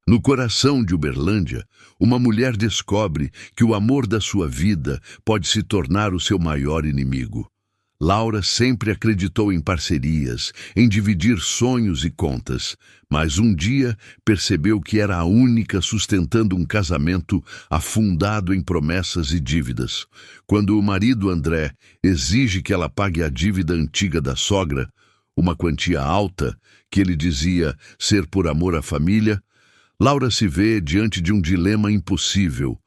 No coração de Uberlândia, uma mulher descobre que o amor da sua vida pode se tornar o seu maior inimigo. Laura sempre acreditou em parcerias, em dividir sonhos e contas, mas um dia percebeu que era a única sustentando um casamento afundado em promessas e dívidas. Quando o marido André exige que ela pague a dívida antiga da sogra, uma quantia alta, que ele dizia ser por amor à família, Laura se vê diante de um dilema impossível,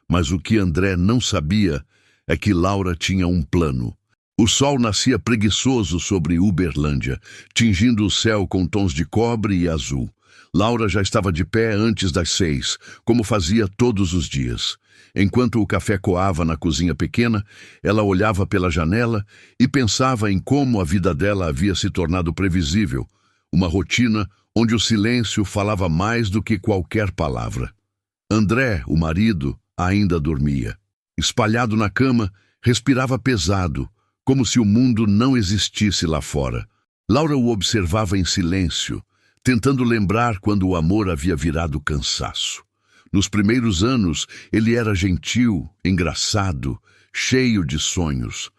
mas o que André não sabia é que Laura tinha um plano. O sol nascia preguiçoso sobre Uberlândia, tingindo o céu com tons de cobre e azul. Laura já estava de pé antes das 6, como fazia todos os dias. Enquanto o café coava na cozinha pequena, ela olhava pela janela e pensava em como a vida dela havia se tornado previsível, uma rotina onde o silêncio falava mais do que qualquer palavra. André, o marido, ainda dormia. Espalhado na cama, respirava pesado, como se o mundo não existisse lá fora. Laura o observava em silêncio, tentando lembrar quando o amor havia virado cansaço. Nos primeiros anos, ele era gentil, engraçado, cheio de sonhos.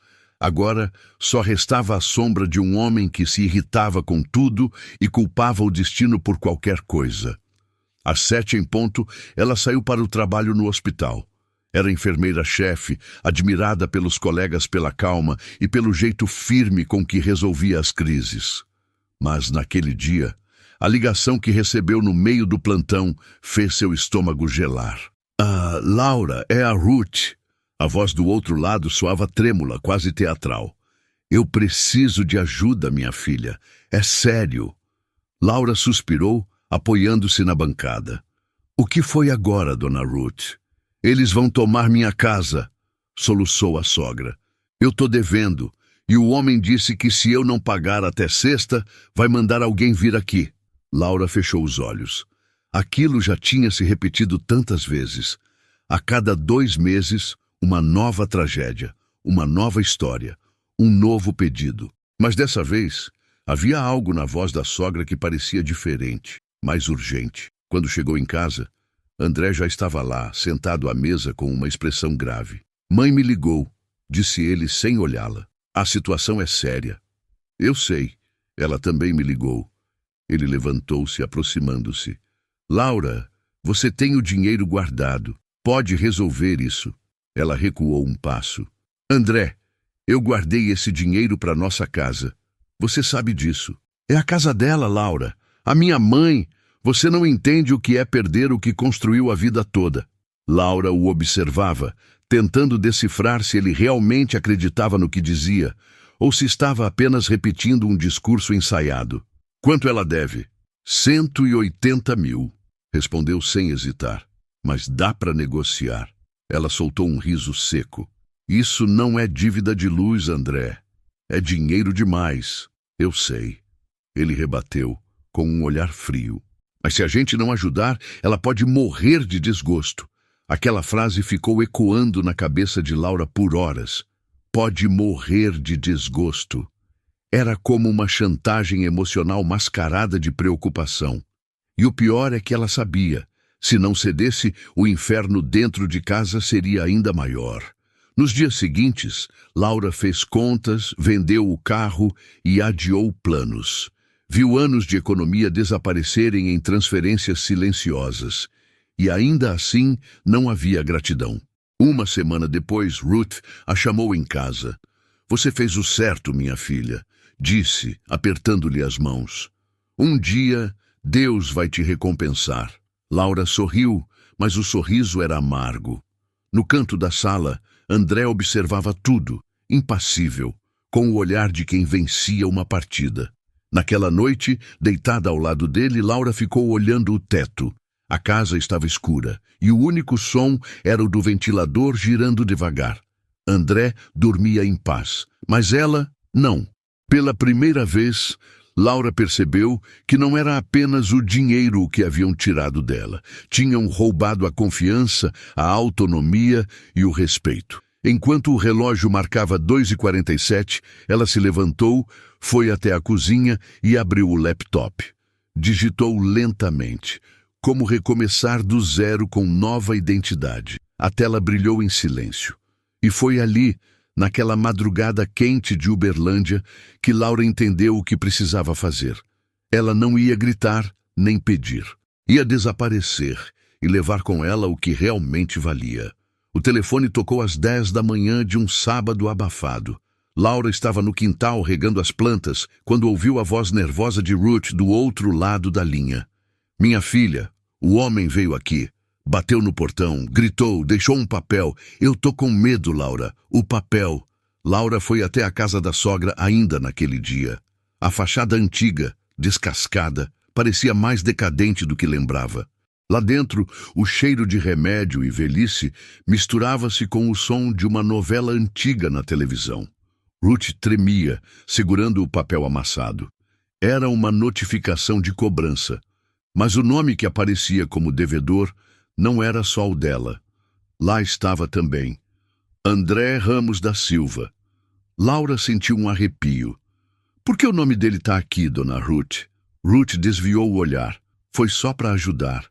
Agora, só restava a sombra de um homem que se irritava com tudo e culpava o destino por qualquer coisa. Às 7 em ponto, ela saiu para o trabalho no hospital. Era enfermeira-chefe, admirada pelos colegas pela calma e pelo jeito firme com que resolvia as crises. Mas, naquele dia, a ligação que recebeu no meio do plantão fez seu estômago gelar. "Ah, Laura, é a Ruth." A voz do outro lado soava trêmula, quase teatral. "Eu preciso de ajuda, minha filha. É sério." Laura suspirou, apoiando-se na bancada. "O que foi agora, dona Ruth?" "Eles vão tomar minha casa", soluçou a sogra. "Eu tô devendo, e o homem disse que se eu não pagar até sexta, vai mandar alguém vir aqui." Laura fechou os olhos. Aquilo já tinha se repetido tantas vezes. A cada 2 meses, uma nova tragédia, uma nova história, um novo pedido. Mas dessa vez, havia algo na voz da sogra que parecia diferente, mais urgente. Quando chegou em casa, André já estava lá, sentado à mesa com uma expressão grave. "Mãe me ligou", disse ele sem olhá-la. "A situação é séria." "Eu sei. Ela também me ligou." Ele levantou-se, aproximando-se. "Laura, você tem o dinheiro guardado. Pode resolver isso." Ela recuou um passo. "André, eu guardei esse dinheiro para nossa casa. Você sabe disso." "É a casa dela, Laura. A minha mãe. Você não entende o que é perder o que construiu a vida toda." Laura o observava, tentando decifrar se ele realmente acreditava no que dizia, ou se estava apenas repetindo um discurso ensaiado. "Quanto ela deve?" 180 mil, respondeu sem hesitar. "Mas dá para negociar." Ela soltou um riso seco. "Isso não é dívida de luz, André. É dinheiro demais." "Eu sei." Ele rebateu, com um olhar frio. "Mas se a gente não ajudar, ela pode morrer de desgosto." Aquela frase ficou ecoando na cabeça de Laura por horas. Pode morrer de desgosto. Era como uma chantagem emocional mascarada de preocupação. E o pior é que ela sabia. Se não cedesse, o inferno dentro de casa seria ainda maior. Nos dias seguintes, Laura fez contas, vendeu o carro e adiou planos. Viu anos de economia desaparecerem em transferências silenciosas. E ainda assim, não havia gratidão. Uma semana depois, Ruth a chamou em casa. "Você fez o certo, minha filha", disse, apertando-lhe as mãos. "Um dia, Deus vai te recompensar." Laura sorriu, mas o sorriso era amargo. No canto da sala, André observava tudo, impassível, com o olhar de quem vencia uma partida. Naquela noite, deitada ao lado dele, Laura ficou olhando o teto. A casa estava escura, e o único som era o do ventilador girando devagar. André dormia em paz, mas ela, não. Pela primeira vez, Laura percebeu que não era apenas o dinheiro o que haviam tirado dela. Tinham roubado a confiança, a autonomia e o respeito. Enquanto o relógio marcava 2h47, ela se levantou, foi até a cozinha e abriu o laptop. Digitou lentamente. como recomeçar do zero com nova identidade. A tela brilhou em silêncio. E foi ali, naquela madrugada quente de Uberlândia, que Laura entendeu o que precisava fazer. Ela não ia gritar nem pedir. Ia desaparecer e levar com ela o que realmente valia. O telefone tocou às 10 da manhã de um sábado abafado. Laura estava no quintal regando as plantas quando ouviu a voz nervosa de Ruth do outro lado da linha. Minha filha, o homem veio aqui. Bateu no portão, gritou, deixou um papel. Eu tô com medo, Laura. O papel. Laura foi até a casa da sogra ainda naquele dia. A fachada antiga, descascada, parecia mais decadente do que lembrava. Lá dentro, o cheiro de remédio e velhice misturava-se com o som de uma novela antiga na televisão. Ruth tremia, segurando o papel amassado. Era uma notificação de cobrança. Mas o nome que aparecia como devedor não era só o dela. Lá estava também André Ramos da Silva. Laura sentiu um arrepio. Por que o nome dele está aqui, dona Ruth? Ruth desviou o olhar. Foi só para ajudar.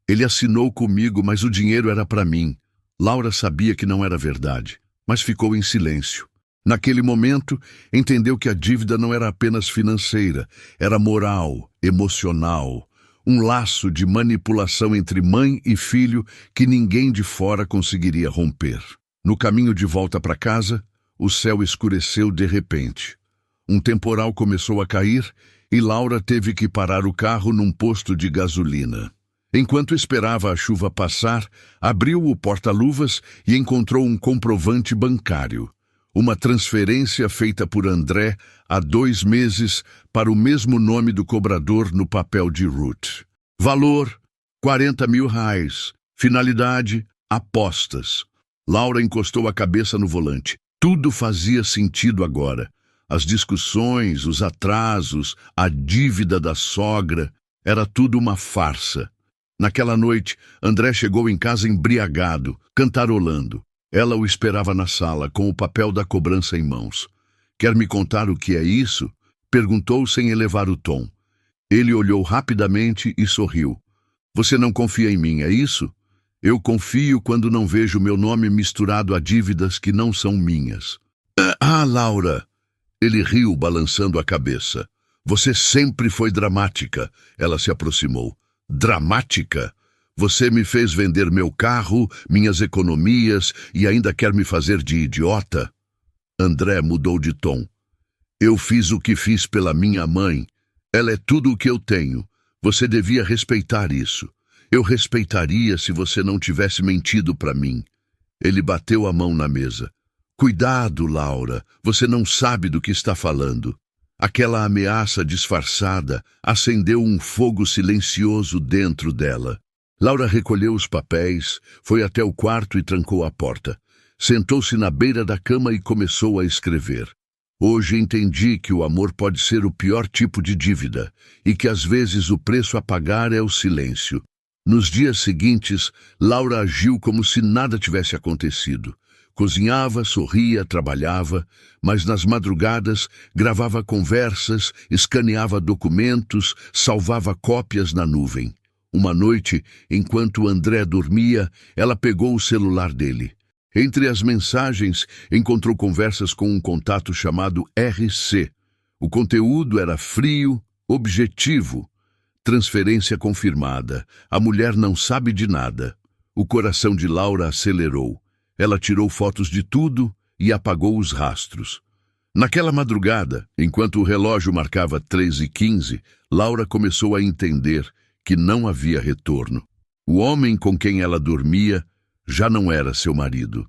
Ele assinou comigo, mas o dinheiro era para mim. Laura sabia que não era verdade, mas ficou em silêncio. Naquele momento, entendeu que a dívida não era apenas financeira, era moral, emocional, um laço de manipulação entre mãe e filho que ninguém de fora conseguiria romper. No caminho de volta para casa, o céu escureceu de repente. Um temporal começou a cair e Laura teve que parar o carro num posto de gasolina. Enquanto esperava a chuva passar, abriu o porta-luvas e encontrou um comprovante bancário. Uma transferência feita por André há 2 meses para o mesmo nome do cobrador no papel de Ruth. Valor: R$40 mil. Finalidade: apostas. Laura encostou a cabeça no volante. Tudo fazia sentido agora. As discussões, os atrasos, a dívida da sogra, era tudo uma farsa. Naquela noite, André chegou em casa embriagado, cantarolando. Ela o esperava na sala, com o papel da cobrança em mãos. Quer me contar o que é isso? Perguntou sem elevar o tom. Ele olhou rapidamente e sorriu. Você não confia em mim, é isso? Eu confio quando não vejo meu nome misturado a dívidas que não são minhas. Ah, Laura! Ele riu, balançando a cabeça. Você sempre foi dramática. Ela se aproximou. Dramática? Você me fez vender meu carro, minhas economias e ainda quer me fazer de idiota? André mudou de tom. Eu fiz o que fiz pela minha mãe. Ela é tudo o que eu tenho. Você devia respeitar isso. Eu respeitaria se você não tivesse mentido para mim. Ele bateu a mão na mesa. Cuidado, Laura. Você não sabe do que está falando. Aquela ameaça disfarçada acendeu um fogo silencioso dentro dela. Laura recolheu os papéis, foi até o quarto e trancou a porta. Sentou-se na beira da cama e começou a escrever. Hoje entendi que o amor pode ser o pior tipo de dívida e que às vezes o preço a pagar é o silêncio. Nos dias seguintes, Laura agiu como se nada tivesse acontecido. Cozinhava, sorria, trabalhava, mas nas madrugadas gravava conversas, escaneava documentos, salvava cópias na nuvem. Uma noite, enquanto André dormia, ela pegou o celular dele. Entre as mensagens, encontrou conversas com um contato chamado RC. O conteúdo era frio, objetivo. Transferência confirmada. A mulher não sabe de nada. O coração de Laura acelerou. Ela tirou fotos de tudo e apagou os rastros. Naquela madrugada, enquanto o relógio marcava 3h15, Laura começou a entender que não havia retorno. O homem com quem ela dormia já não era seu marido.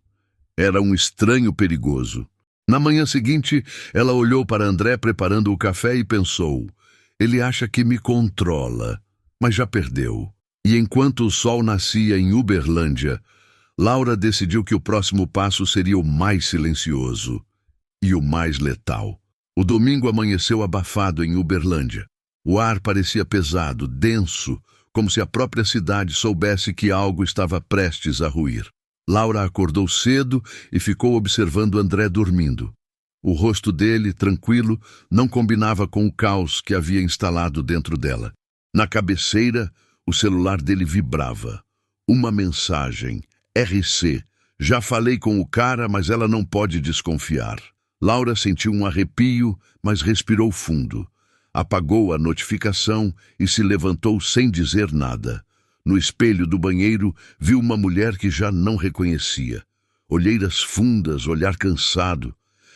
Era um estranho perigoso. Na manhã seguinte, ela olhou para André preparando o café e pensou: ele acha que me controla, mas já perdeu. E enquanto o sol nascia em Uberlândia, Laura decidiu que o próximo passo seria o mais silencioso e o mais letal. O domingo amanheceu abafado em Uberlândia. O ar parecia pesado, denso, como se a própria cidade soubesse que algo estava prestes a ruir. Laura acordou cedo e ficou observando André dormindo. O rosto dele, tranquilo, não combinava com o caos que havia instalado dentro dela. Na cabeceira, O celular dele vibrava. Uma mensagem. RC. Já falei com o cara, mas ela não pode desconfiar. Laura sentiu um arrepio, mas respirou fundo. Apagou a notificação e se levantou sem dizer nada. No espelho do banheiro, viu uma mulher que já não reconhecia. Olheiras fundas, olhar cansado.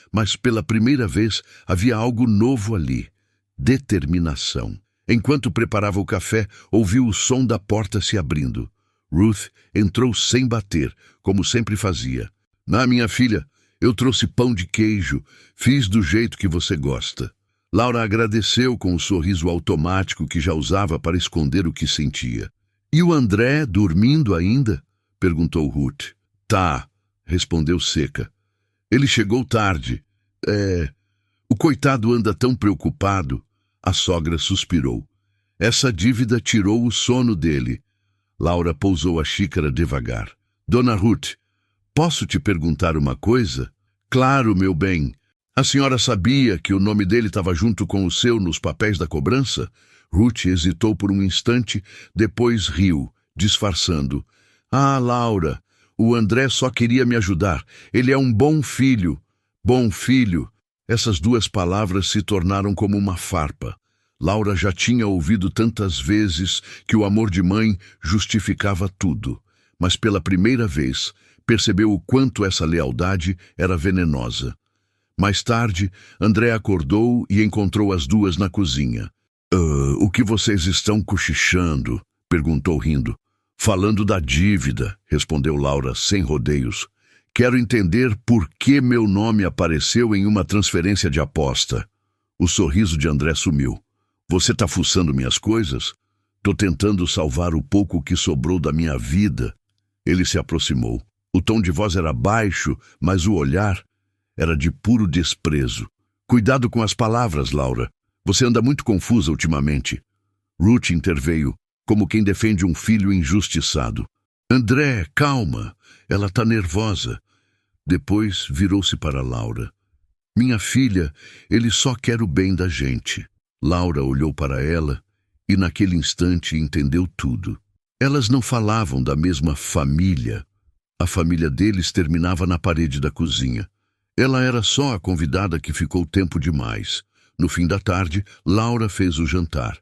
Mas pela primeira vez havia algo novo ali. Determinação. Enquanto preparava o café, ouviu o som da porta se abrindo. Ruth entrou sem bater, como sempre fazia. Minha filha, eu trouxe pão de queijo. Fiz do jeito que você gosta. Laura agradeceu com o sorriso automático que já usava para esconder o que sentia. E o André, dormindo ainda? Perguntou Ruth. Tá, respondeu seca. Ele chegou tarde. O coitado anda tão preocupado. A sogra suspirou. Essa dívida tirou o sono dele. Laura pousou a xícara devagar. Dona Ruth, posso te perguntar uma coisa? Claro, meu bem. A senhora sabia que o nome dele estava junto com o seu nos papéis da cobrança? Ruth hesitou por um instante, depois riu, disfarçando. Ah, Laura, o André só queria me ajudar. Ele é um bom filho. Bom filho. Essas duas palavras se tornaram como uma farpa. Laura já tinha ouvido tantas vezes que o amor de mãe justificava tudo. Mas pela primeira vez, percebeu o quanto essa lealdade era venenosa. Mais tarde, André acordou e encontrou as duas na cozinha. O que vocês estão cochichando? Perguntou rindo. Falando da dívida, respondeu Laura sem rodeios. Quero entender por que meu nome apareceu em uma transferência de aposta. O sorriso de André sumiu. Você tá fuçando minhas coisas? Tô tentando salvar o pouco que sobrou da minha vida. Ele se aproximou. O tom de voz era baixo, mas o olhar era de puro desprezo. Cuidado com as palavras, Laura. Você anda muito confusa ultimamente. Ruth interveio, como quem defende um filho injustiçado. André, calma. Ela tá nervosa. Depois virou-se para Laura. Minha filha, ele só quer o bem da gente. Laura olhou para ela e naquele instante entendeu tudo. Elas não falavam da mesma família. A família deles terminava na parede da cozinha. Ela era só a convidada que ficou tempo demais. No fim da tarde, Laura fez o jantar.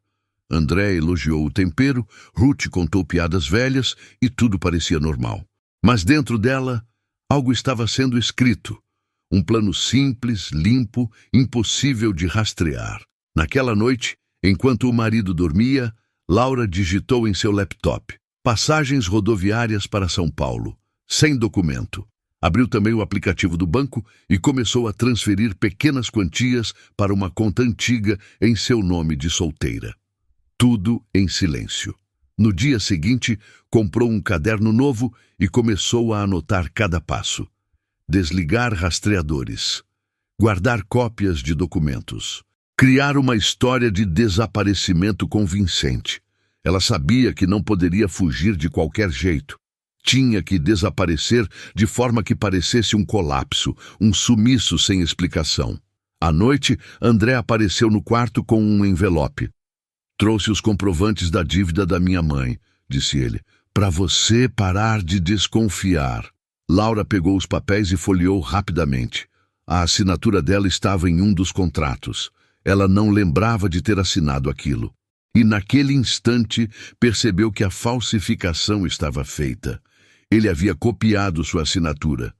André elogiou o tempero, Ruth contou piadas velhas e tudo parecia normal. Mas dentro dela, algo estava sendo escrito. Um plano simples, limpo, impossível de rastrear. Naquela noite, enquanto o marido dormia, Laura digitou em seu laptop passagens rodoviárias para São Paulo, sem documento. Abriu também o aplicativo do banco e começou a transferir pequenas quantias para uma conta antiga em seu nome de solteira. Tudo em silêncio. No dia seguinte, comprou um caderno novo e começou a anotar cada passo. Desligar rastreadores. Guardar cópias de documentos. Criar uma história de desaparecimento convincente. Ela sabia que não poderia fugir de qualquer jeito. Tinha que desaparecer de forma que parecesse um colapso, um sumiço sem explicação. À noite, André apareceu no quarto com um envelope. Trouxe os comprovantes da dívida da minha mãe, disse ele, para você parar de desconfiar. Laura pegou os papéis e folheou rapidamente. A assinatura dela estava em um dos contratos. Ela não lembrava de ter assinado aquilo. E naquele instante percebeu que a falsificação estava feita. Ele havia copiado sua assinatura.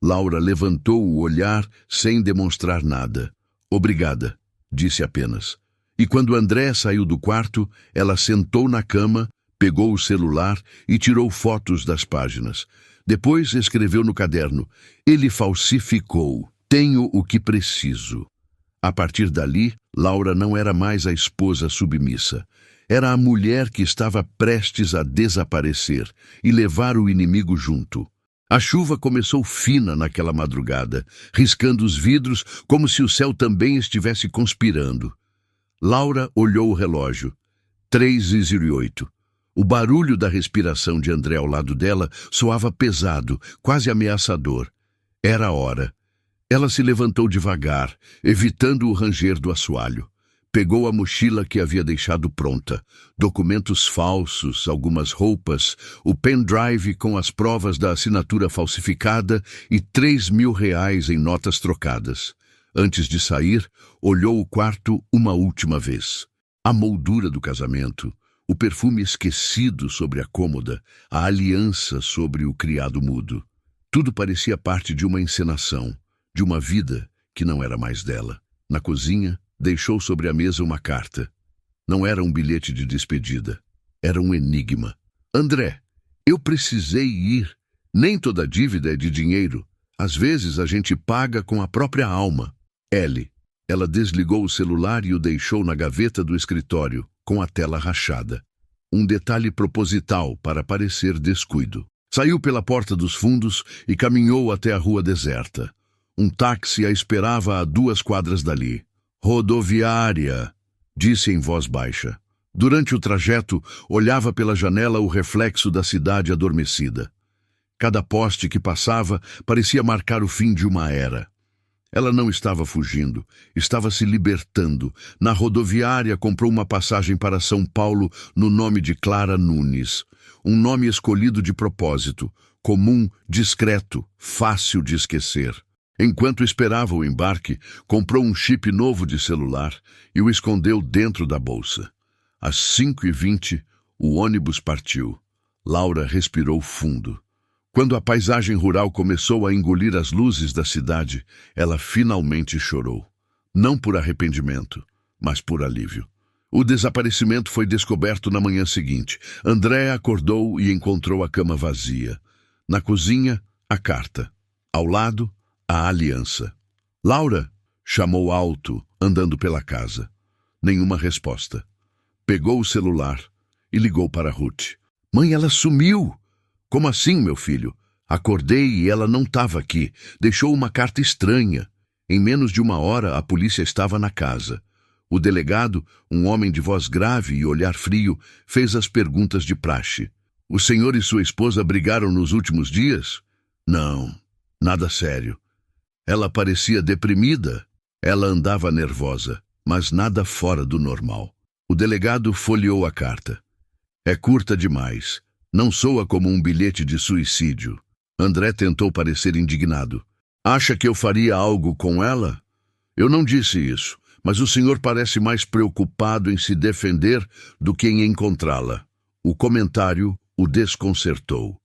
Laura levantou o olhar sem demonstrar nada. Obrigada, disse apenas. E quando André saiu do quarto, ela sentou na cama, pegou o celular e tirou fotos das páginas. Depois escreveu no caderno: ele falsificou. Tenho o que preciso. A partir dali, Laura não era mais a esposa submissa. Era a mulher que estava prestes a desaparecer e levar o inimigo junto. A chuva começou fina naquela madrugada, riscando os vidros como se o céu também estivesse conspirando. Laura olhou o relógio. 3h08. O barulho da respiração de André ao lado dela soava pesado, quase ameaçador. Era a hora. Ela se levantou devagar, evitando o ranger do assoalho. Pegou a mochila que havia deixado pronta, documentos falsos, algumas roupas, o pendrive com as provas da assinatura falsificada e R$ 3.000 em notas trocadas. Antes de sair, olhou o quarto uma última vez. A moldura do casamento, o perfume esquecido sobre a cômoda, a aliança sobre o criado mudo. Tudo parecia parte de uma encenação, de uma vida que não era mais dela. Na cozinha, deixou sobre a mesa uma carta. Não era um bilhete de despedida. Era um enigma. André, eu precisei ir. Nem toda dívida é de dinheiro. Às vezes a gente paga com a própria alma. L. Ela desligou o celular e o deixou na gaveta do escritório, com a tela rachada. Um detalhe proposital para parecer descuido. Saiu pela porta dos fundos e caminhou até a rua deserta. Um táxi a esperava a 2 quadras dali. Rodoviária, disse em voz baixa. Durante o trajeto, olhava pela janela o reflexo da cidade adormecida. Cada poste que passava parecia marcar o fim de uma era. Ela não estava fugindo, estava se libertando. Na rodoviária, comprou uma passagem para São Paulo no nome de Clara Nunes. Um nome escolhido de propósito, comum, discreto, fácil de esquecer. Enquanto esperava o embarque, comprou um chip novo de celular e o escondeu dentro da bolsa. Às 5h20, o ônibus partiu. Laura respirou fundo. Quando a paisagem rural começou a engolir as luzes da cidade, ela finalmente chorou. Não por arrependimento, mas por alívio. O desaparecimento foi descoberto na manhã seguinte. André acordou e encontrou a cama vazia. Na cozinha, a carta. Ao lado, a aliança. Laura, chamou alto, andando pela casa. Nenhuma resposta. Pegou o celular e ligou para Ruth. Mãe, ela sumiu! Como assim, meu filho? Acordei e ela não estava aqui. Deixou uma carta estranha. Em menos de 1 hora, a polícia estava na casa. O delegado, um homem de voz grave e olhar frio, fez as perguntas de praxe. O senhor e sua esposa brigaram nos últimos dias? Não, nada sério. Ela parecia deprimida. Ela andava nervosa, mas nada fora do normal. O delegado folheou a carta. É curta demais. Não soa como um bilhete de suicídio. André tentou parecer indignado. Acha que eu faria algo com ela? Eu não disse isso, mas o senhor parece mais preocupado em se defender do que em encontrá-la. O comentário o desconcertou.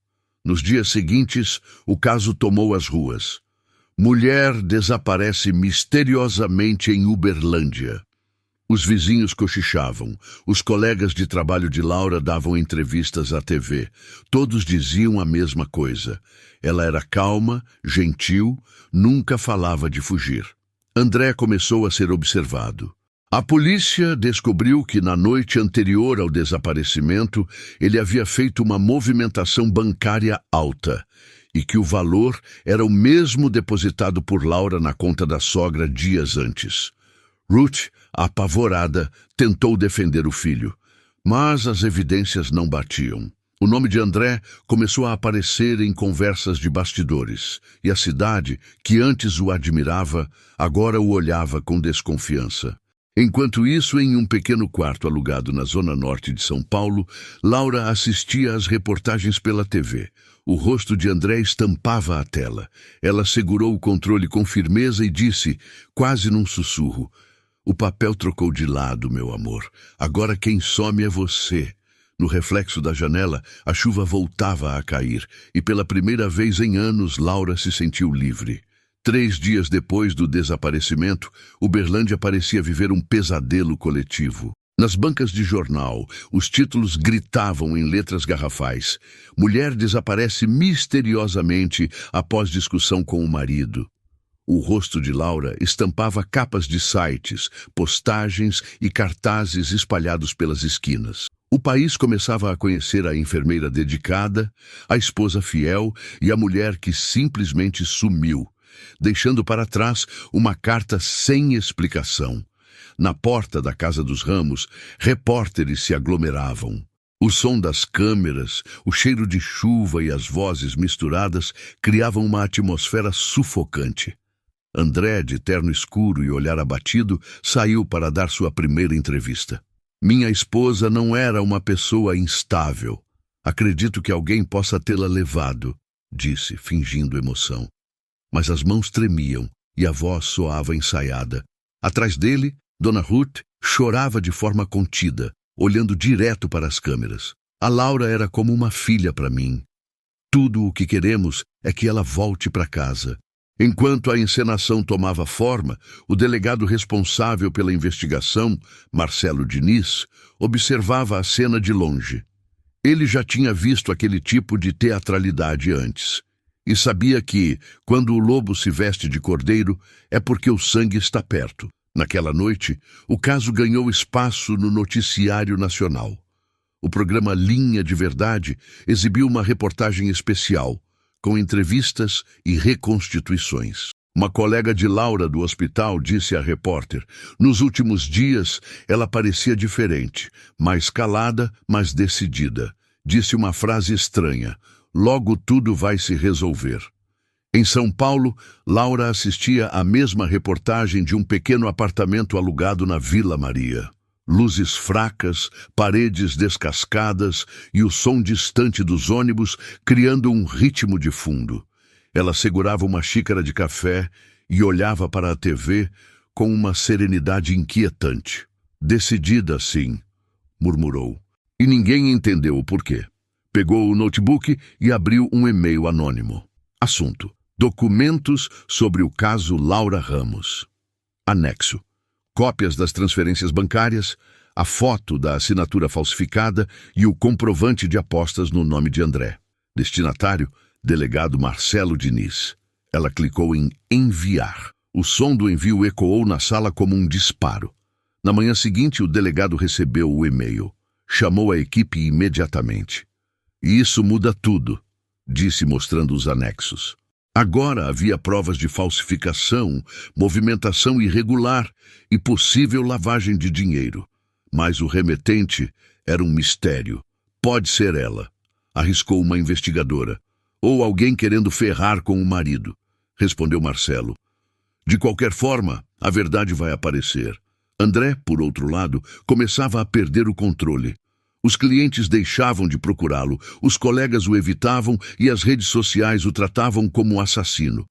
Nos dias seguintes, o caso tomou as ruas. Mulher desaparece misteriosamente em Uberlândia. Os vizinhos cochichavam. Os colegas de trabalho de Laura davam entrevistas à TV. Todos diziam a mesma coisa. Ela era calma, gentil, nunca falava de fugir. André começou a ser observado. A polícia descobriu que na noite anterior ao desaparecimento, ele havia feito uma movimentação bancária alta e que o valor era o mesmo depositado por Laura na conta da sogra dias antes. Ruth, apavorada, tentou defender o filho, mas as evidências não batiam. O nome de André começou a aparecer em conversas de bastidores, e a cidade, que antes o admirava, agora o olhava com desconfiança. Enquanto isso, em um pequeno quarto alugado na zona norte de São Paulo, Laura assistia às reportagens pela TV. O rosto de André estampava a tela. Ela segurou o controle com firmeza e disse, quase num sussurro, "O papel trocou de lado, meu amor. Agora quem some é você." No reflexo da janela, a chuva voltava a cair, e pela primeira vez em anos, Laura se sentiu livre. 3 dias depois do desaparecimento, Uberlândia parecia viver um pesadelo coletivo. Nas bancas de jornal, os títulos gritavam em letras garrafais. Mulher desaparece misteriosamente após discussão com o marido. O rosto de Laura estampava capas de sites, postagens e cartazes espalhados pelas esquinas. O país começava a conhecer a enfermeira dedicada, a esposa fiel e a mulher que simplesmente sumiu, deixando para trás uma carta sem explicação. Na porta da Casa dos Ramos, repórteres se aglomeravam. O som das câmeras, o cheiro de chuva e as vozes misturadas criavam uma atmosfera sufocante. André, de terno escuro e olhar abatido, saiu para dar sua primeira entrevista. Minha esposa não era uma pessoa instável. Acredito que alguém possa tê-la levado, disse, fingindo emoção. Mas as mãos tremiam e a voz soava ensaiada. Atrás dele, Dona Ruth chorava de forma contida, olhando direto para as câmeras. A Laura era como uma filha para mim. Tudo o que queremos é que ela volte para casa. Enquanto a encenação tomava forma, o delegado responsável pela investigação, Marcelo Diniz, observava a cena de longe. Ele já tinha visto aquele tipo de teatralidade antes e sabia que, quando o lobo se veste de cordeiro, é porque o sangue está perto. Naquela noite, o caso ganhou espaço no noticiário nacional. O programa Linha de Verdade exibiu uma reportagem especial, com entrevistas e reconstituições. Uma colega de Laura do hospital disse à repórter: nos últimos dias ela parecia diferente, mais calada, mais decidida. Disse uma frase estranha: logo tudo vai se resolver. Em São Paulo, Laura assistia à mesma reportagem de um pequeno apartamento alugado na Vila Maria. Luzes fracas, paredes descascadas e o som distante dos ônibus criando um ritmo de fundo. Ela segurava uma xícara de café e olhava para a TV com uma serenidade inquietante. Decidida, sim, murmurou. E ninguém entendeu o porquê. Pegou o notebook e abriu um e-mail anônimo. Assunto: documentos sobre o caso Laura Ramos. Anexo: cópias das transferências bancárias, a foto da assinatura falsificada e o comprovante de apostas no nome de André. Destinatário: delegado Marcelo Diniz. Ela clicou em enviar. O som do envio ecoou na sala como um disparo. Na manhã seguinte, o delegado recebeu o e-mail. Chamou a equipe imediatamente. E isso muda tudo, disse mostrando os anexos. Agora havia provas de falsificação, movimentação irregular e possível lavagem de dinheiro. Mas o remetente era um mistério. Pode ser ela, arriscou uma investigadora. Ou alguém querendo ferrar com o marido, respondeu Marcelo. De qualquer forma, a verdade vai aparecer. André, por outro lado, começava a perder o controle. Os clientes deixavam de procurá-lo, os colegas o evitavam e as redes sociais o tratavam como assassino.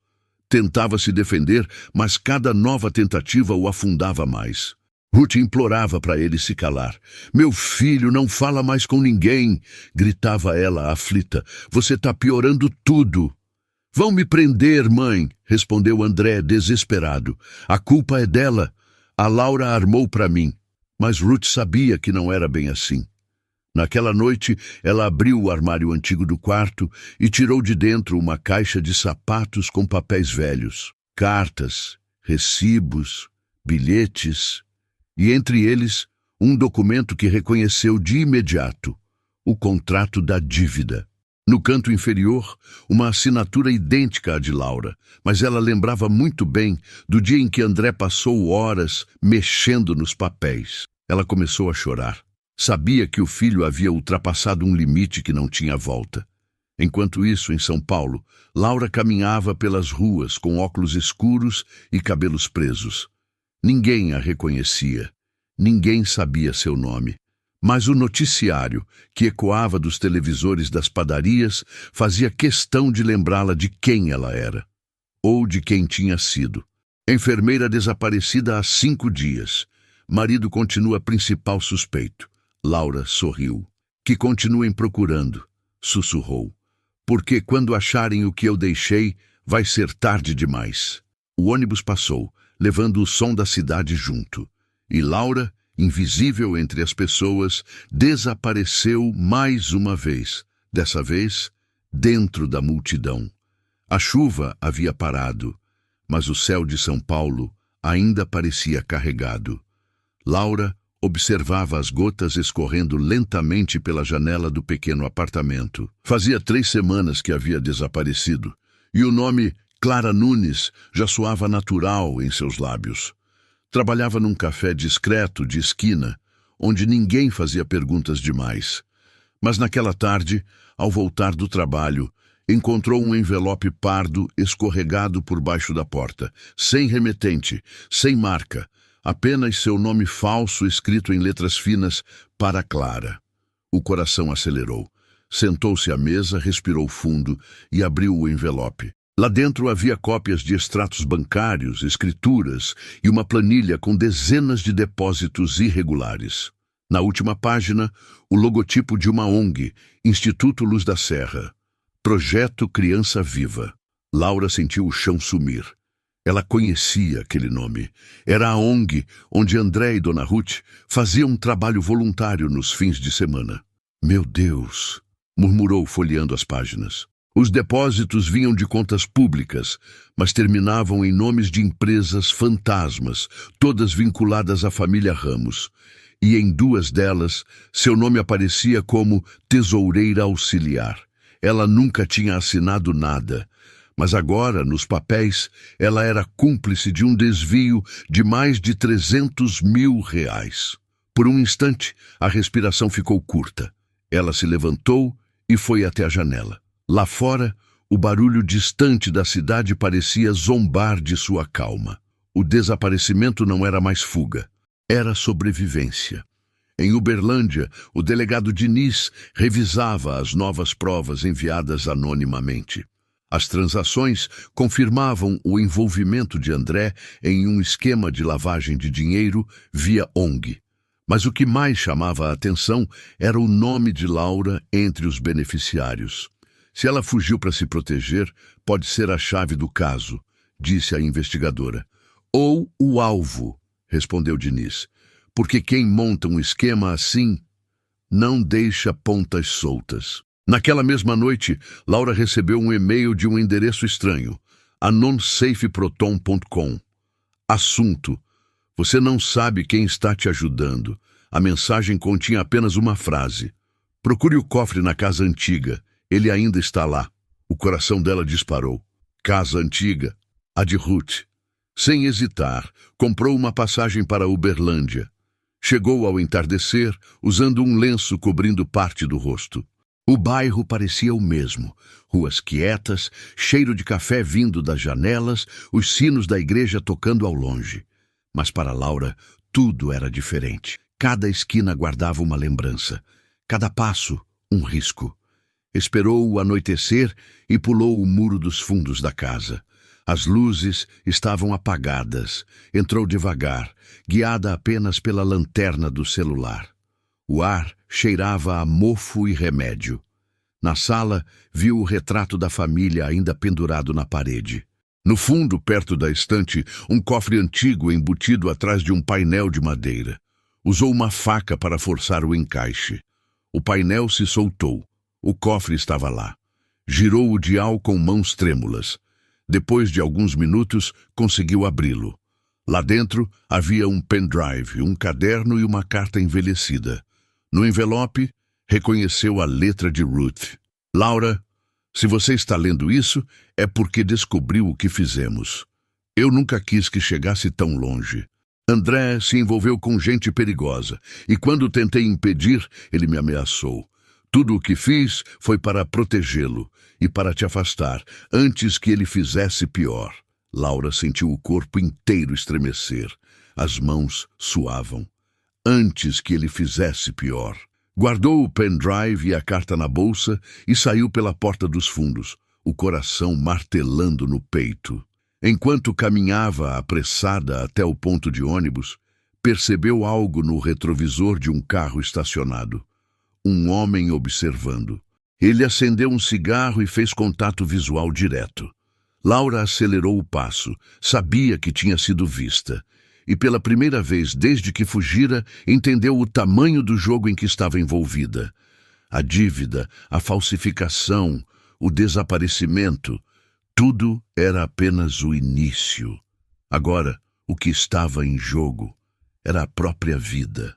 Tentava se defender, mas cada nova tentativa o afundava mais. Ruth implorava para ele se calar. Meu filho, não fala mais com ninguém, gritava ela aflita. Você está piorando tudo. Vão me prender, mãe, respondeu André desesperado. A culpa é dela. A Laura armou para mim. Mas Ruth sabia que não era bem assim. Naquela noite, ela abriu o armário antigo do quarto e tirou de dentro uma caixa de sapatos com papéis velhos, cartas, recibos, bilhetes, e entre eles, um documento que reconheceu de imediato, o contrato da dívida. No canto inferior, uma assinatura idêntica à de Laura, mas ela lembrava muito bem do dia em que André passou horas mexendo nos papéis. Ela começou a chorar. Sabia que o filho havia ultrapassado um limite que não tinha volta. Enquanto isso, em São Paulo, Laura caminhava pelas ruas com óculos escuros e cabelos presos. Ninguém a reconhecia. Ninguém sabia seu nome. Mas o noticiário, que ecoava dos televisores das padarias, fazia questão de lembrá-la de quem ela era. Ou de quem tinha sido. Enfermeira desaparecida há 5 dias. Marido continua principal suspeito. Laura sorriu. Que continuem procurando, sussurrou. Porque quando acharem o que eu deixei, vai ser tarde demais. O ônibus passou, levando o som da cidade junto. E Laura, invisível entre as pessoas, desapareceu mais uma vez. Dessa vez, dentro da multidão. A chuva havia parado, mas o céu de São Paulo ainda parecia carregado. Laura observava as gotas escorrendo lentamente pela janela do pequeno apartamento. Fazia 3 semanas que havia desaparecido, e o nome Clara Nunes já soava natural em seus lábios. Trabalhava num café discreto de esquina, onde ninguém fazia perguntas demais. Mas naquela tarde, ao voltar do trabalho, encontrou um envelope pardo escorregado por baixo da porta, sem remetente, sem marca, apenas seu nome falso escrito em letras finas para Clara. O coração acelerou. Sentou-se à mesa, respirou fundo e abriu o envelope. Lá dentro havia cópias de extratos bancários, escrituras e uma planilha com dezenas de depósitos irregulares. Na última página, o logotipo de uma ONG, Instituto Luz da Serra. Projeto Criança Viva. Laura sentiu o chão sumir. Ela conhecia aquele nome. Era a ONG onde André e Dona Ruth faziam um trabalho voluntário nos fins de semana. Meu Deus! Murmurou folheando as páginas. Os depósitos vinham de contas públicas, mas terminavam em nomes de empresas fantasmas, todas vinculadas à família Ramos. E em duas delas, seu nome aparecia como tesoureira auxiliar. Ela nunca tinha assinado nada, mas agora, nos papéis, ela era cúmplice de um desvio de mais de R$300 mil. Por um instante, a respiração ficou curta. Ela se levantou e foi até a janela. Lá fora, o barulho distante da cidade parecia zombar de sua calma. O desaparecimento não era mais fuga, era sobrevivência. Em Uberlândia, o delegado Diniz revisava as novas provas enviadas anonimamente. As transações confirmavam o envolvimento de André em um esquema de lavagem de dinheiro via ONG. Mas o que mais chamava a atenção era o nome de Laura entre os beneficiários. Se ela fugiu para se proteger, pode ser a chave do caso, disse a investigadora. Ou o alvo, respondeu Diniz. Porque quem monta um esquema assim não deixa pontas soltas. Naquela mesma noite, Laura recebeu um e-mail de um endereço estranho, anonsafeproton.com. Assunto: você não sabe quem está te ajudando. A mensagem continha apenas uma frase. Procure o cofre na casa antiga. Ele ainda está lá. O coração dela disparou. Casa antiga, a de Ruth. Sem hesitar, comprou uma passagem para Uberlândia. Chegou ao entardecer, usando um lenço cobrindo parte do rosto. O bairro parecia o mesmo. Ruas quietas, cheiro de café vindo das janelas, os sinos da igreja tocando ao longe. Mas para Laura, tudo era diferente. Cada esquina guardava uma lembrança. Cada passo, um risco. Esperou o anoitecer e pulou o muro dos fundos da casa. As luzes estavam apagadas. Entrou devagar, guiada apenas pela lanterna do celular. O ar cheirava a mofo e remédio. Na sala, viu o retrato da família ainda pendurado na parede. No fundo, perto da estante, um cofre antigo embutido atrás de um painel de madeira. Usou uma faca para forçar o encaixe. O painel se soltou. O cofre estava lá. Girou o dial com mãos trêmulas. Depois de alguns minutos, conseguiu abri-lo. Lá dentro havia um pendrive, um caderno e uma carta envelhecida. No envelope, reconheceu a letra de Ruth. Laura, se você está lendo isso, é porque descobriu o que fizemos. Eu nunca quis que chegasse tão longe. André se envolveu com gente perigosa, e quando tentei impedir, ele me ameaçou. Tudo o que fiz foi para protegê-lo e para te afastar, antes que ele fizesse pior. Laura sentiu o corpo inteiro estremecer. As mãos suavam. Antes que ele fizesse pior. Guardou o pendrive e a carta na bolsa e saiu pela porta dos fundos, o coração martelando no peito. Enquanto caminhava apressada até o ponto de ônibus, percebeu algo no retrovisor de um carro estacionado. Um homem observando. Ele acendeu um cigarro e fez contato visual direto. Laura acelerou o passo, sabia que tinha sido vista. E pela primeira vez desde que fugira, entendeu o tamanho do jogo em que estava envolvida. A dívida, a falsificação, o desaparecimento, tudo era apenas o início. Agora, o que estava em jogo era a própria vida.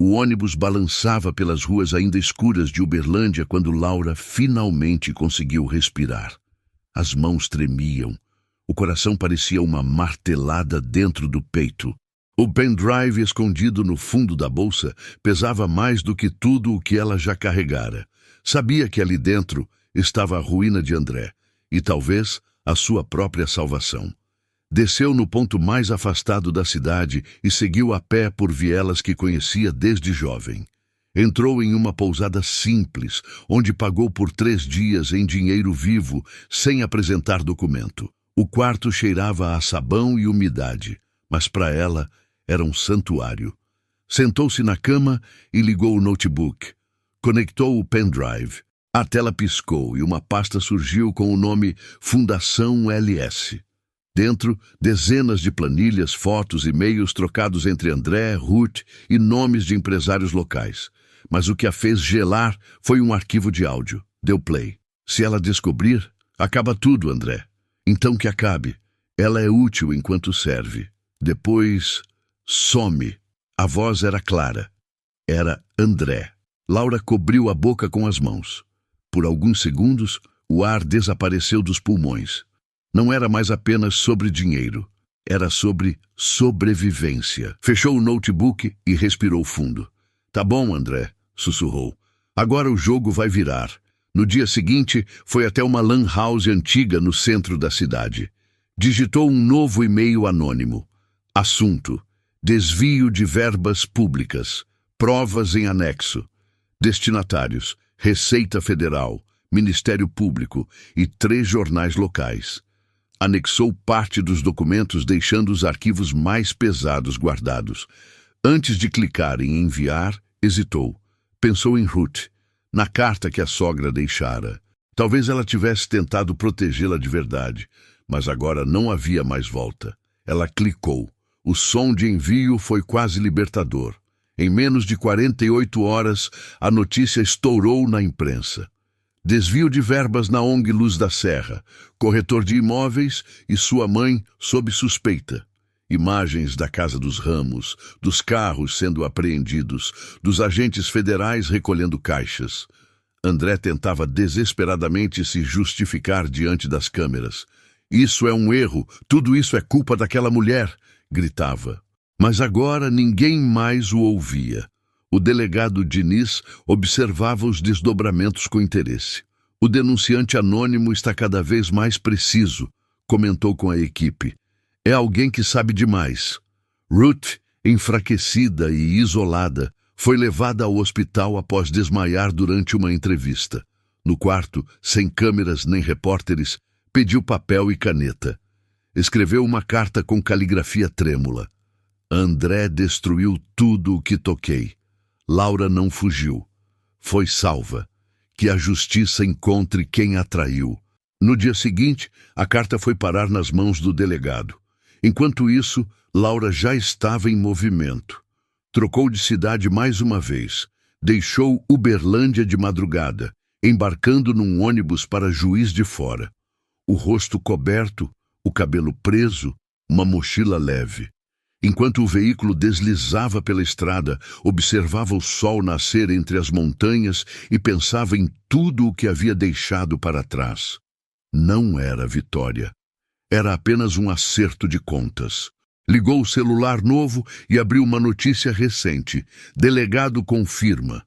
O ônibus balançava pelas ruas ainda escuras de Uberlândia quando Laura finalmente conseguiu respirar. As mãos tremiam. O coração parecia uma martelada dentro do peito. O pendrive escondido no fundo da bolsa pesava mais do que tudo o que ela já carregara. Sabia que ali dentro estava a ruína de André, e talvez a sua própria salvação. Desceu no ponto mais afastado da cidade e seguiu a pé por vielas que conhecia desde jovem. Entrou em uma pousada simples, onde pagou por 3 dias em dinheiro vivo, sem apresentar documento. O quarto cheirava a sabão e umidade, mas para ela era um santuário. Sentou-se na cama e ligou o notebook. Conectou o pendrive. A tela piscou e uma pasta surgiu com o nome Fundação LS. Dentro, dezenas de planilhas, fotos e e-mails trocados entre André, Ruth e nomes de empresários locais. Mas o que a fez gelar foi um arquivo de áudio. Deu play. Se ela descobrir, acaba tudo, André. Então que acabe. Ela é útil enquanto serve. Depois, some. A voz era clara. Era André. Laura cobriu a boca com as mãos. Por alguns segundos, o ar desapareceu dos pulmões. Não era mais apenas sobre dinheiro. Era sobre sobrevivência. Fechou o notebook e respirou fundo. Tá bom, André, sussurrou. Agora o jogo vai virar. No dia seguinte, foi até uma lan house antiga no centro da cidade. Digitou um novo e-mail anônimo. Assunto: desvio de verbas públicas. Provas em anexo. Destinatários: Receita Federal, Ministério Público e 3 jornais locais. Anexou parte dos documentos, deixando os arquivos mais pesados guardados. Antes de clicar em enviar, hesitou. Pensou em Ruth, na carta que a sogra deixara. Talvez ela tivesse tentado protegê-la de verdade, mas agora não havia mais volta. Ela clicou. O som de envio foi quase libertador. Em menos de 48 horas, a notícia estourou na imprensa. Desvio de verbas na ONG Luz da Serra, corretor de imóveis e sua mãe sob suspeita. Imagens da Casa dos Ramos, dos carros sendo apreendidos, dos agentes federais recolhendo caixas. André tentava desesperadamente se justificar diante das câmeras. Isso é um erro, tudo isso é culpa daquela mulher, gritava. Mas agora ninguém mais o ouvia. O delegado Diniz observava os desdobramentos com interesse. O denunciante anônimo está cada vez mais preciso, comentou com a equipe. É alguém que sabe demais. Ruth, enfraquecida e isolada, foi levada ao hospital após desmaiar durante uma entrevista. No quarto, sem câmeras nem repórteres, pediu papel e caneta. Escreveu uma carta com caligrafia trêmula. André destruiu tudo o que toquei. Laura não fugiu. Foi salva. Que a justiça encontre quem a traiu. No dia seguinte, a carta foi parar nas mãos do delegado. Enquanto isso, Laura já estava em movimento. Trocou de cidade mais uma vez. Deixou Uberlândia de madrugada, embarcando num ônibus para Juiz de Fora. O rosto coberto, o cabelo preso, uma mochila leve. Enquanto o veículo deslizava pela estrada, observava o sol nascer entre as montanhas e pensava em tudo o que havia deixado para trás. Não era vitória. Era apenas um acerto de contas. Ligou o celular novo e abriu uma notícia recente. Delegado confirma.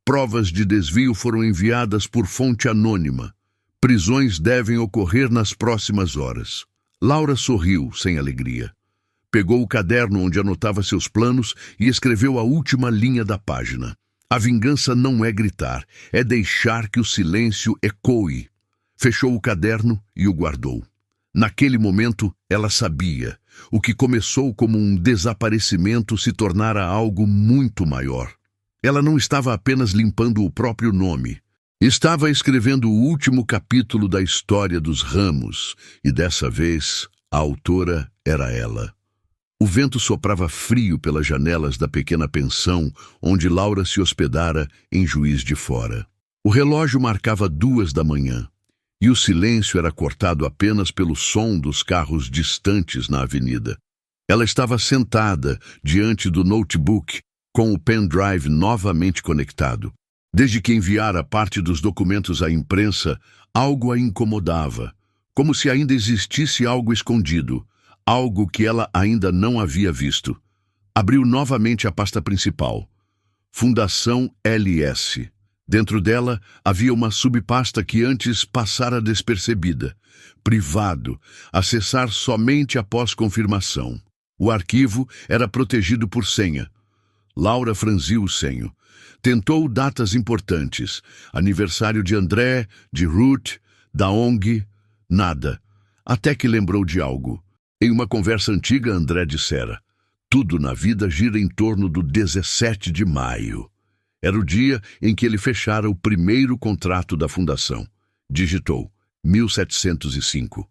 Provas de desvio foram enviadas por fonte anônima. Prisões devem ocorrer nas próximas horas. Laura sorriu, sem alegria. Pegou o caderno onde anotava seus planos e escreveu a última linha da página. A vingança não é gritar, é deixar que o silêncio ecoe. Fechou o caderno e o guardou. Naquele momento, ela sabia. O que começou como um desaparecimento se tornara algo muito maior. Ela não estava apenas limpando o próprio nome. Estava escrevendo o último capítulo da história dos Ramos, e dessa vez, a autora era ela. O vento soprava frio pelas janelas da pequena pensão onde Laura se hospedara em Juiz de Fora. O relógio marcava 2 da manhã, e o silêncio era cortado apenas pelo som dos carros distantes na avenida. Ela estava sentada diante do notebook, com o pendrive novamente conectado. Desde que enviara parte dos documentos à imprensa, algo a incomodava, como se ainda existisse algo escondido, algo que ela ainda não havia visto. Abriu novamente a pasta principal. Fundação LS. Dentro dela havia uma subpasta que antes passara despercebida. Privado, acessar somente após confirmação. O arquivo era protegido por senha. Laura franziu o senho. Tentou datas importantes. Aniversário de André, de Ruth, da ONG, nada. Até que lembrou de algo. Em uma conversa antiga, André dissera: tudo na vida gira em torno do 17 de maio. Era o dia em que ele fechara o primeiro contrato da fundação. Digitou 1705.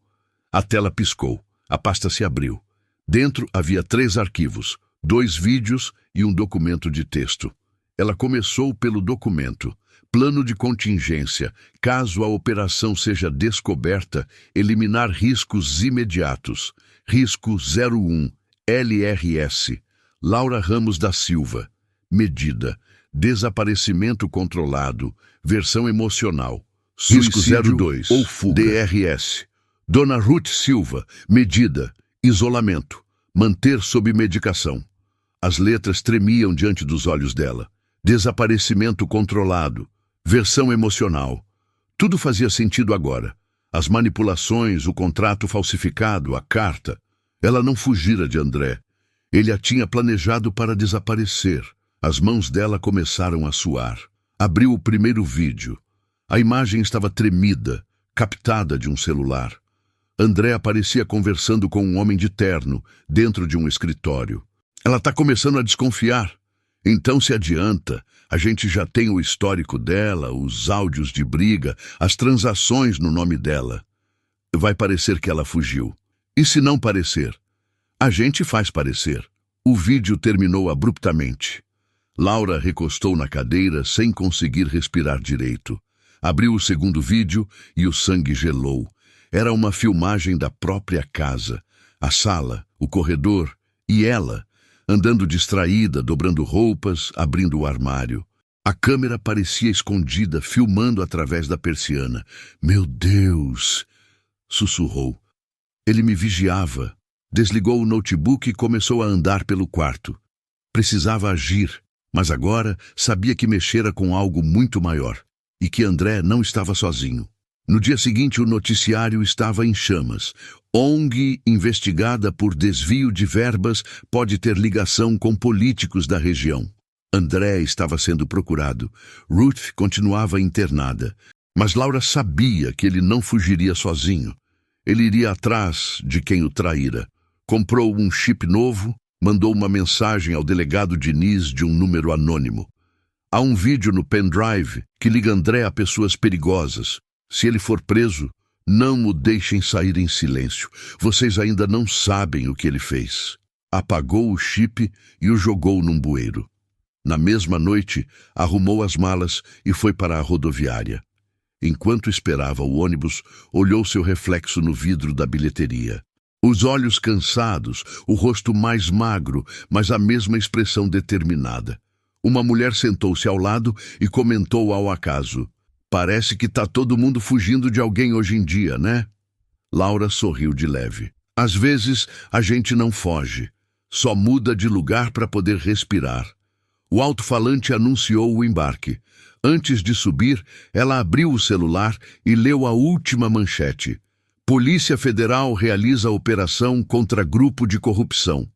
A tela piscou. A pasta se abriu. Dentro havia 3 arquivos, 2 vídeos e um documento de texto. Ela começou pelo documento. Plano de contingência. Caso a operação seja descoberta, eliminar riscos imediatos. Risco 01, LRS. Laura Ramos da Silva. Medida. Desaparecimento controlado. Versão emocional. Risco 02 ou fuga. DRS. Dona Ruth Silva. Medida. Isolamento. Manter sob medicação. As letras tremiam diante dos olhos dela. Desaparecimento controlado. Versão emocional. Tudo fazia sentido agora. As manipulações, o contrato falsificado, a carta. Ela não fugira de André. Ele a tinha planejado para desaparecer. As mãos dela começaram a suar. Abriu o primeiro vídeo. A imagem estava tremida, captada de um celular. André aparecia conversando com um homem de terno, dentro de um escritório. Ela está começando a desconfiar. Então se adianta. A gente já tem o histórico dela, os áudios de briga, as transações no nome dela. Vai parecer que ela fugiu. E se não parecer? A gente faz parecer. O vídeo terminou abruptamente. Laura recostou na cadeira sem conseguir respirar direito. Abriu o segundo vídeo e o sangue gelou. Era uma filmagem da própria casa. A sala, o corredor e ela, andando distraída, dobrando roupas, abrindo o armário. A câmera parecia escondida, filmando através da persiana. Meu Deus! Sussurrou. Ele me vigiava. Desligou o notebook e começou a andar pelo quarto. Precisava agir, mas agora sabia que mexera com algo muito maior e que André não estava sozinho. No dia seguinte, o noticiário estava em chamas. ONG investigada por desvio de verbas pode ter ligação com políticos da região. André estava sendo procurado. Ruth continuava internada. Mas Laura sabia que ele não fugiria sozinho. Ele iria atrás de quem o traíra. Comprou um chip novo, mandou uma mensagem ao delegado Diniz de um número anônimo. Há um vídeo no pendrive que liga André a pessoas perigosas. Se ele for preso, não o deixem sair em silêncio. Vocês ainda não sabem o que ele fez. Apagou o chip e o jogou num bueiro. Na mesma noite, arrumou as malas e foi para a rodoviária. Enquanto esperava o ônibus, olhou seu reflexo no vidro da bilheteria. Os olhos cansados, o rosto mais magro, mas a mesma expressão determinada. Uma mulher sentou-se ao lado e comentou ao acaso: "Parece que tá todo mundo fugindo de alguém hoje em dia, né?" Laura sorriu de leve. Às vezes, a gente não foge. Só muda de lugar para poder respirar. O alto-falante anunciou o embarque. Antes de subir, ela abriu o celular e leu a última manchete. Polícia Federal realiza operação contra grupo de corrupção.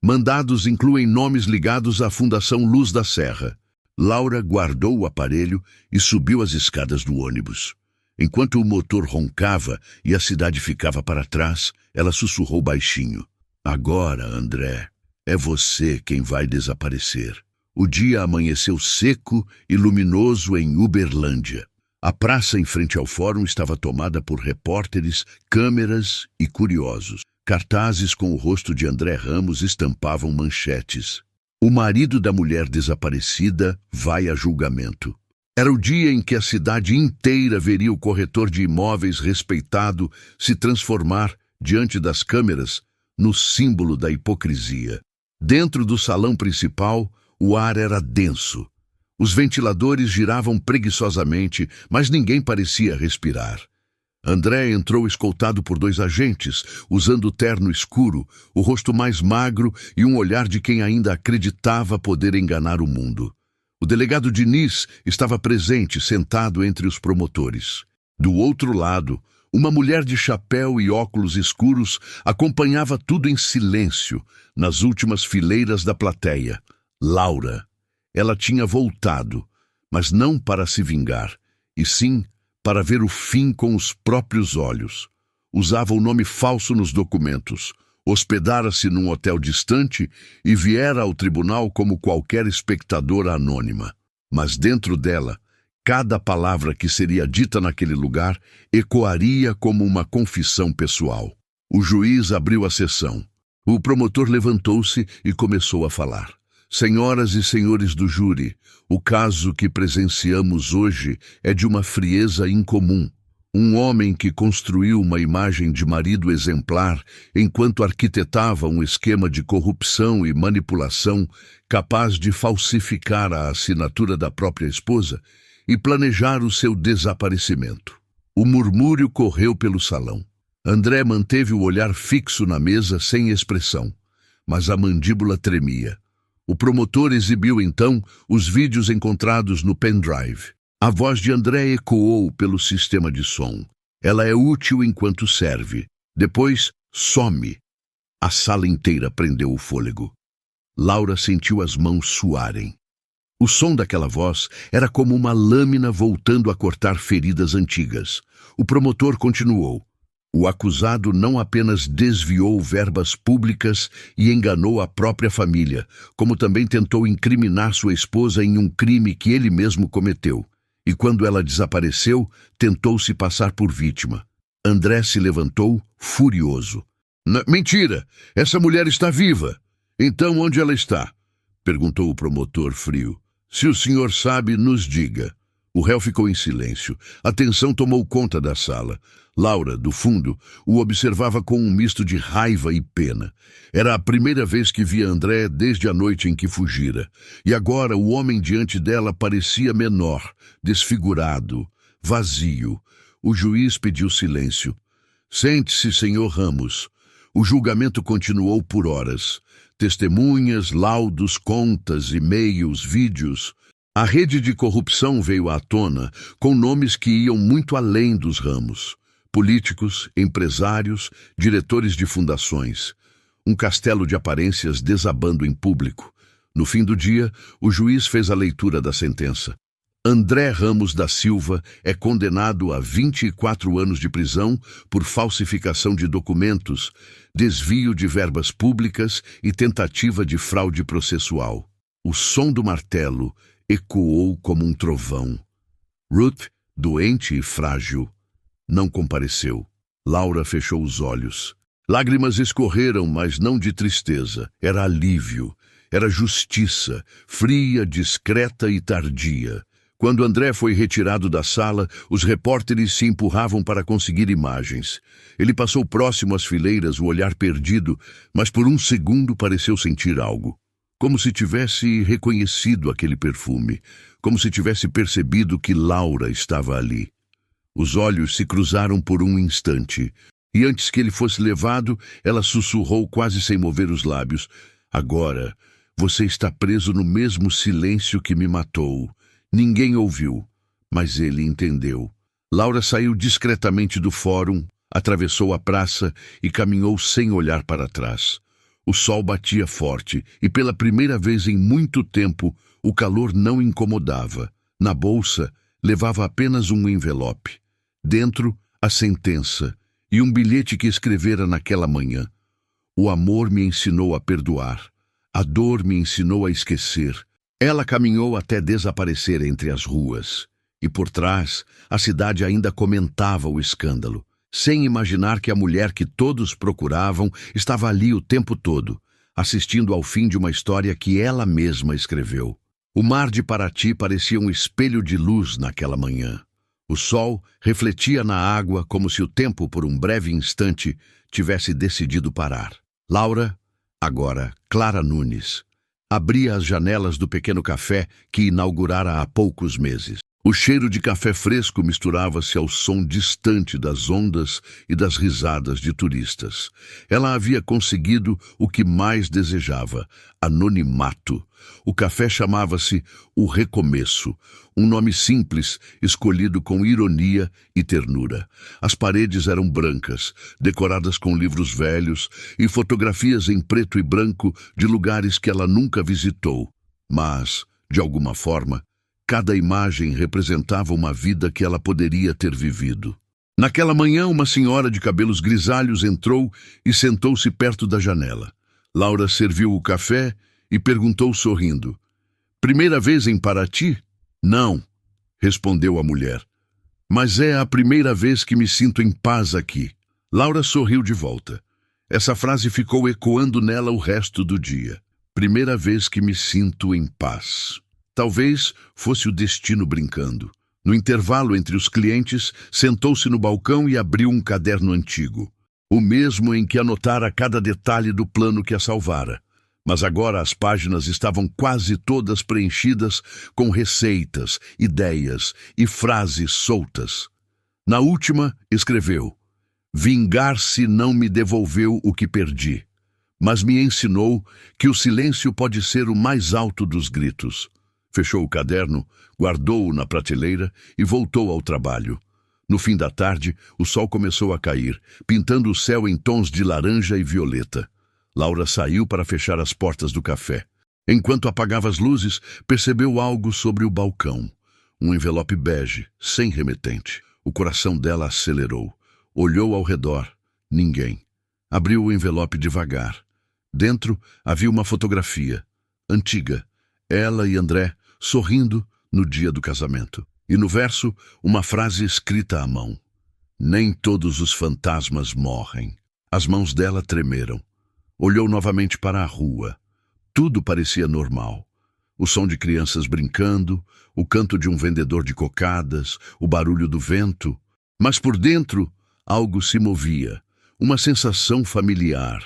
Mandados incluem nomes ligados à Fundação Luz da Serra. Laura guardou o aparelho e subiu as escadas do ônibus. Enquanto o motor roncava e a cidade ficava para trás, ela sussurrou baixinho: "Agora, André, é você quem vai desaparecer." O dia amanheceu seco e luminoso em Uberlândia. A praça em frente ao fórum estava tomada por repórteres, câmeras e curiosos. Cartazes com o rosto de André Ramos estampavam manchetes. O marido da mulher desaparecida vai a julgamento. Era o dia em que a cidade inteira veria o corretor de imóveis respeitado se transformar, diante das câmeras, no símbolo da hipocrisia. Dentro do salão principal, o ar era denso. Os ventiladores giravam preguiçosamente, mas ninguém parecia respirar. André entrou escoltado por 2 agentes, usando terno escuro, o rosto mais magro e um olhar de quem ainda acreditava poder enganar o mundo. O delegado Diniz estava presente, sentado entre os promotores. Do outro lado, uma mulher de chapéu e óculos escuros acompanhava tudo em silêncio, nas últimas fileiras da plateia. Laura. Ela tinha voltado, mas não para se vingar, e sim para ver o fim com os próprios olhos. Usava o nome falso nos documentos, hospedara-se num hotel distante e viera ao tribunal como qualquer espectadora anônima. Mas dentro dela, cada palavra que seria dita naquele lugar ecoaria como uma confissão pessoal. O juiz abriu a sessão. O promotor levantou-se e começou a falar. Senhoras e senhores do júri, o caso que presenciamos hoje é de uma frieza incomum. Um homem que construiu uma imagem de marido exemplar enquanto arquitetava um esquema de corrupção e manipulação capaz de falsificar a assinatura da própria esposa e planejar o seu desaparecimento. O murmúrio correu pelo salão. André manteve o olhar fixo na mesa sem expressão, mas a mandíbula tremia. O promotor exibiu então os vídeos encontrados no pendrive. A voz de André ecoou pelo sistema de som. Ela é útil enquanto serve. Depois, some. A sala inteira prendeu o fôlego. Laura sentiu as mãos suarem. O som daquela voz era como uma lâmina voltando a cortar feridas antigas. O promotor continuou. O acusado não apenas desviou verbas públicas e enganou a própria família, como também tentou incriminar sua esposa em um crime que ele mesmo cometeu. E quando ela desapareceu, tentou se passar por vítima. André se levantou, furioso. Mentira! Essa mulher está viva! Então onde ela está? Perguntou o promotor frio. Se o senhor sabe, nos diga. O réu ficou em silêncio. A tensão tomou conta da sala. Laura, do fundo, o observava com um misto de raiva e pena. Era a primeira vez que via André desde a noite em que fugira. E agora o homem diante dela parecia menor, desfigurado, vazio. O juiz pediu silêncio. Sente-se, senhor Ramos. O julgamento continuou por horas. Testemunhas, laudos, contas, e-mails, vídeos. A rede de corrupção veio à tona com nomes que iam muito além dos Ramos. Políticos, empresários, diretores de fundações. Um castelo de aparências desabando em público. No fim do dia, o juiz fez a leitura da sentença. André Ramos da Silva é condenado a 24 anos de prisão por falsificação de documentos, desvio de verbas públicas e tentativa de fraude processual. O som do martelo ecoou como um trovão. Ruth, doente e frágil, não compareceu. Laura fechou os olhos. Lágrimas escorreram, mas não de tristeza. Era alívio. Era justiça, fria, discreta e tardia. Quando André foi retirado da sala, os repórteres se empurravam para conseguir imagens. Ele passou próximo às fileiras, o olhar perdido, mas por um segundo pareceu sentir algo. Como se tivesse reconhecido aquele perfume, como se tivesse percebido que Laura estava ali. Os olhos se cruzaram por um instante, e antes que ele fosse levado, ela sussurrou quase sem mover os lábios. Agora, você está preso no mesmo silêncio que me matou. Ninguém ouviu, mas ele entendeu. Laura saiu discretamente do fórum, atravessou a praça e caminhou sem olhar para trás. O sol batia forte e pela primeira vez em muito tempo o calor não incomodava. Na bolsa, levava apenas um envelope. Dentro, a sentença e um bilhete que escrevera naquela manhã. O amor me ensinou a perdoar. A dor me ensinou a esquecer. Ela caminhou até desaparecer entre as ruas. E por trás, a cidade ainda comentava o escândalo, sem imaginar que a mulher que todos procuravam estava ali o tempo todo, assistindo ao fim de uma história que ela mesma escreveu. O mar de Paraty parecia um espelho de luz naquela manhã. O sol refletia na água como se o tempo, por um breve instante, tivesse decidido parar. Laura, agora Clara Nunes, abria as janelas do pequeno café que inaugurara há poucos meses. O cheiro de café fresco misturava-se ao som distante das ondas e das risadas de turistas. Ela havia conseguido o que mais desejava: anonimato. O café chamava-se O Recomeço, um nome simples, escolhido com ironia e ternura. As paredes eram brancas, decoradas com livros velhos e fotografias em preto e branco de lugares que ela nunca visitou. Mas, de alguma forma, cada imagem representava uma vida que ela poderia ter vivido. Naquela manhã, uma senhora de cabelos grisalhos entrou e sentou-se perto da janela. Laura serviu o café e perguntou sorrindo: "Primeira vez em Paraty?" "Não", respondeu a mulher. "Mas é a primeira vez que me sinto em paz aqui." Laura sorriu de volta. Essa frase ficou ecoando nela o resto do dia. Primeira vez que me sinto em paz. Talvez fosse o destino brincando. No intervalo entre os clientes, sentou-se no balcão e abriu um caderno antigo. O mesmo em que anotara cada detalhe do plano que a salvara. Mas agora as páginas estavam quase todas preenchidas com receitas, ideias e frases soltas. Na última, escreveu: "Vingar-se não me devolveu o que perdi, mas me ensinou que o silêncio pode ser o mais alto dos gritos." Fechou o caderno, guardou-o na prateleira e voltou ao trabalho. No fim da tarde, o sol começou a cair, pintando o céu em tons de laranja e violeta. Laura saiu para fechar as portas do café. Enquanto apagava as luzes, percebeu algo sobre o balcão. Um envelope bege, sem remetente. O coração dela acelerou. Olhou ao redor. Ninguém. Abriu o envelope devagar. Dentro havia uma fotografia. Antiga. Ela e André sorrindo no dia do casamento. E no verso, uma frase escrita à mão: "Nem todos os fantasmas morrem." As mãos dela tremeram. Olhou novamente para a rua. Tudo parecia normal. O som de crianças brincando, o canto de um vendedor de cocadas, o barulho do vento. Mas por dentro, algo se movia. Uma sensação familiar.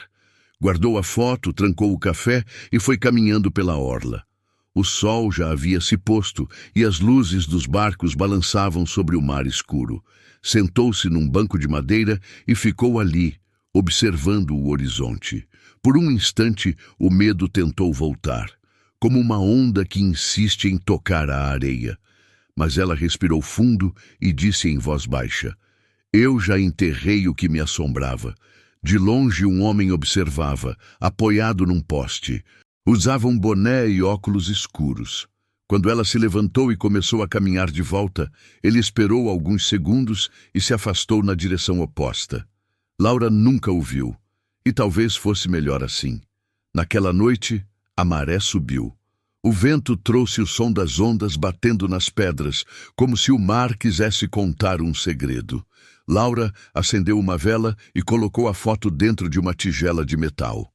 Guardou a foto, trancou o café e foi caminhando pela orla. O sol já havia se posto e as luzes dos barcos balançavam sobre o mar escuro. Sentou-se num banco de madeira e ficou ali, observando o horizonte. Por um instante, o medo tentou voltar, como uma onda que insiste em tocar a areia. Mas ela respirou fundo e disse em voz baixa: "Eu já enterrei o que me assombrava." De longe um homem observava, apoiado num poste. Usava um boné e óculos escuros. Quando ela se levantou e começou a caminhar de volta, ele esperou alguns segundos e se afastou na direção oposta. Laura nunca o viu, e talvez fosse melhor assim. Naquela noite, a maré subiu. O vento trouxe o som das ondas batendo nas pedras, como se o mar quisesse contar um segredo. Laura acendeu uma vela e colocou a foto dentro de uma tigela de metal.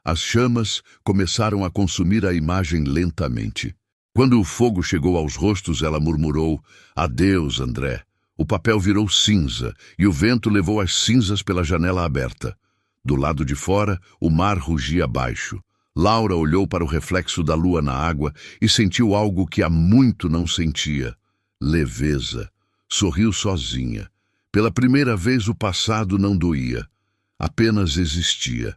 As chamas começaram a consumir a imagem lentamente. Quando o fogo chegou aos rostos, ela murmurou: "Adeus, André." O papel virou cinza e o vento levou as cinzas pela janela aberta. Do lado de fora, o mar rugia abaixo. Laura olhou para o reflexo da lua na água e sentiu algo que há muito não sentia: leveza. Sorriu sozinha. Pela primeira vez o passado não doía, apenas existia.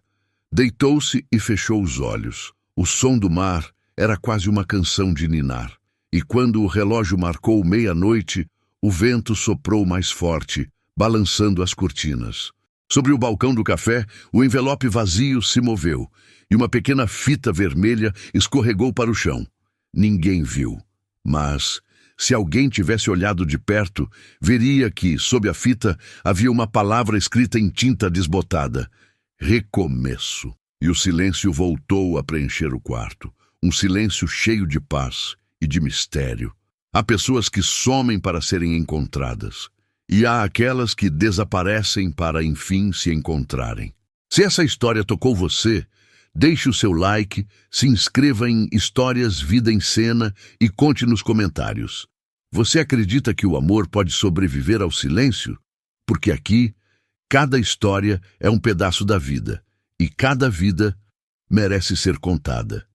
Deitou-se e fechou os olhos. O som do mar era quase uma canção de ninar. E quando o relógio marcou meia-noite, o vento soprou mais forte, balançando as cortinas. Sobre o balcão do café, o envelope vazio se moveu, e uma pequena fita vermelha escorregou para o chão. Ninguém viu, mas, se alguém tivesse olhado de perto, veria que, sob a fita, havia uma palavra escrita em tinta desbotada: "Recomeço." E o silêncio voltou a preencher o quarto. Um silêncio cheio de paz e de mistério. Há pessoas que somem para serem encontradas. E há aquelas que desaparecem para, enfim, se encontrarem. Se essa história tocou você, deixe o seu like, se inscreva em Histórias Vida em Cena e conte nos comentários. Você acredita que o amor pode sobreviver ao silêncio? Porque aqui, cada história é um pedaço da vida, e cada vida merece ser contada.